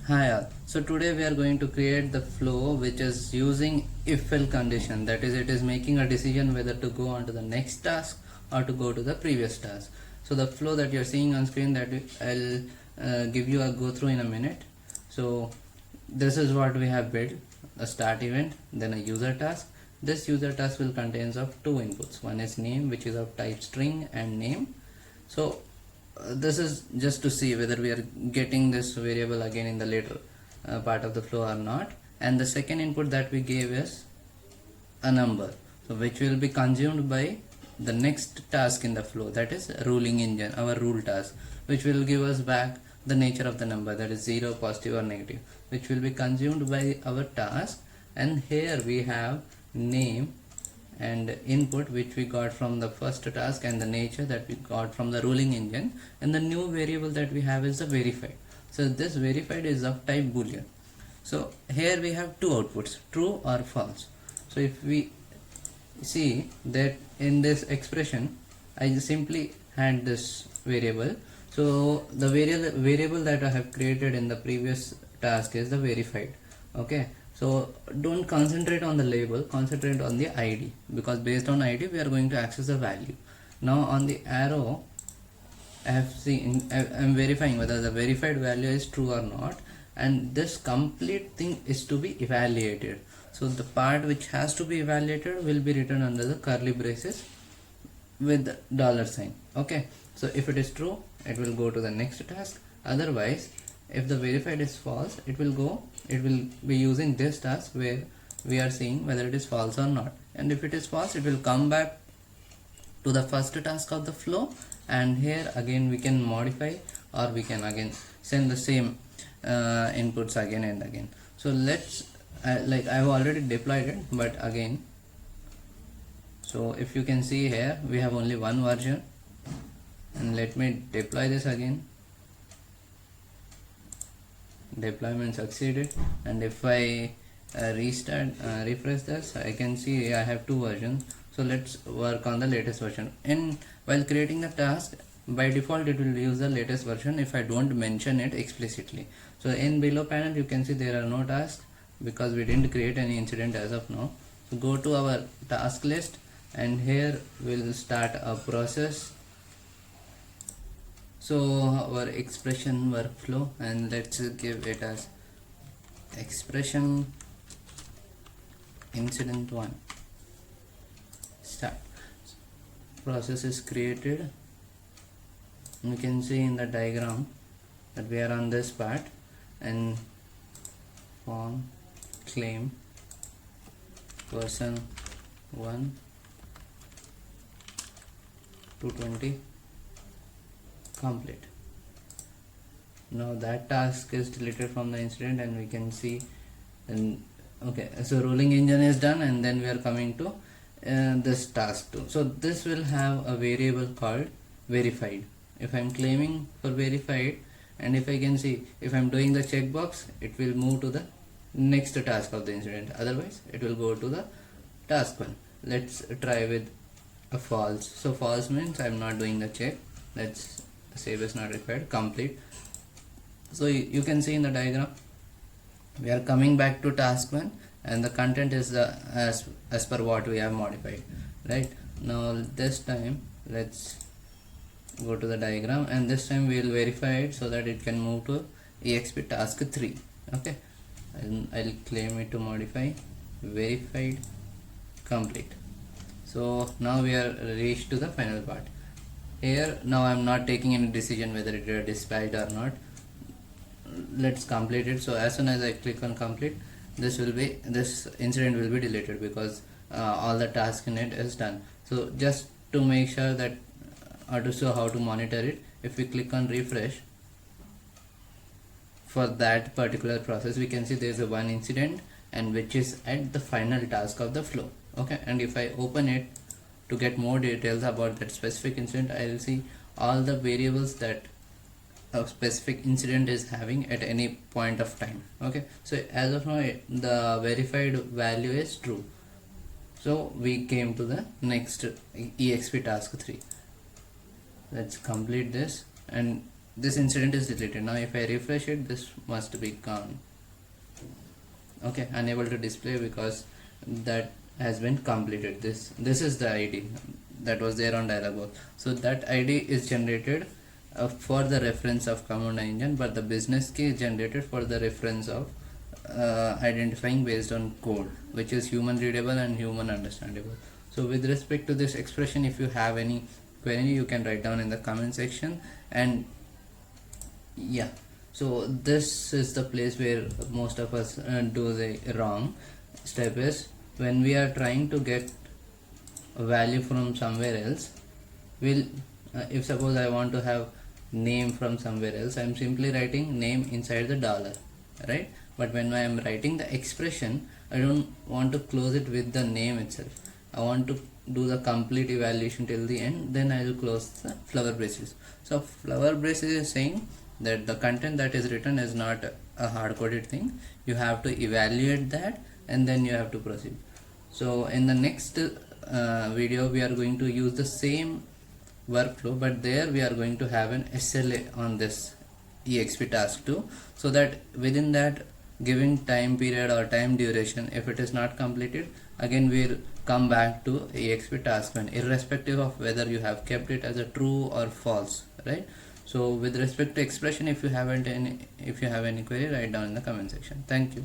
Hi all. So today we are going to create the flow which is using if-else condition. That is, it is making a decision whether to go on to the next task or to go to the previous task. So the flow that you're seeing on screen, that I'll give you a go through in a minute. So this is what we have built: a start event, then a user task. This user task will contains of two inputs. One is name, which is of type string and name. So this is just to see whether we are getting this variable again in the later part of the flow or not. And the second input that we gave is a number, so which will be consumed by the next task in the flow, that is ruling engine, our rule task, which will give us back the nature of the number, that is 0, positive or negative, which will be consumed by our task. And here we have name and input which we got from the first task, and the nature that we got from the ruling engine, and the new variable that we have is the verified. So this verified is of type boolean. So here we have two outputs, true or false. So if we see that in this expression, I simply had this variable. So the variable that I have created in the previous task is the verified. Okay, so don't concentrate on the label, concentrate on the id, because based on id we are going to access the value. Now on the arrow, I'm verifying whether the verified value is true or not, and this complete thing is to be evaluated. So the part which has to be evaluated will be written under the curly braces with $sign. Okay, so if it is true, it will go to the next task. Otherwise, if the verified is false, it will be using this task where we are seeing whether it is false or not. And if it is false, it will come back to the first task of the flow, and here again we can modify, or we can again send the same inputs again and again. So let's like I've already deployed it, but again, so if you can see here we have only one version, and let me deploy this again. Deployment succeeded, and if I refresh this, I can see I have two versions. So let's work on the latest version. And while creating the task, by default it will use the latest version if I don't mention it explicitly. So in below panel you can see there are no tasks because we didn't create any incident as of now. So go to our task list, and here we'll start a process. So our expression workflow, and let's give it as expression incident 1. Start. Process is created. You can see in the diagram that we are on this part, and form claim person 1 220 complete. Now that task is deleted from the incident, and we can see, and okay, so ruling engine is done, and then we are coming to this task 2. So this will have a variable called verified. If I'm claiming for verified, and if I can see, if I'm doing the checkbox, it will move to the next task of the incident, otherwise it will go to the task 1. Let's try with a false. So false means I'm not doing the check. Let's save is not required, complete. So you can see in the diagram we are coming back to task 1, and the content is the as per what we have modified. Right now, this time let's go to the diagram, and this time we will verify it so that it can move to exp task 3. Okay, and I'll claim it to modify verified complete. So now we are reached to the final part. Here now I'm not taking any decision whether it is dispatched or not. Let's complete it. So as soon as I click on complete, this incident will be deleted, because all the task in it is done. So just to make sure that, or to show how to monitor it, if we click on refresh for that particular process, we can see there is a one incident, and which is at the final task of the flow. Okay, and if I open it to get more details about that specific incident, I will see all the variables that a specific incident is having at any point of time. Okay, so as of now the verified value is true, so we came to the next exp task 3. Let's complete this, and this incident is deleted. Now if I refresh it, this must be gone. Okay, unable to display because that has been completed. This is the ID that was there on dialog box. So that ID is generated for the reference of CAMUNDA engine, but the business key is generated for the reference of identifying based on code, which is human readable and human understandable. So with respect to this expression, if you have any query, you can write down in the comment section. And yeah, so this is the place where most of us do the wrong step. Is when we are trying to get a value from somewhere else, we'll if suppose I want to have name from somewhere else, I'm simply writing name inside the dollar, right? But when I am writing the expression, I don't want to close it with the name itself. I want to do the complete evaluation till the end, then I will close the flower braces. So flower braces is saying that the content that is written is not a hard-coded thing. You have to evaluate that and then you have to proceed. So in the next video, we are going to use the same workflow, but there we are going to have an SLA on this exp task 2, so that within that given time period or time duration, if it is not completed, again we'll come back to exp task 1, irrespective of whether you have kept it as a true or false, right? So with respect to expression, if you have any query, write down in the comment section. Thank you.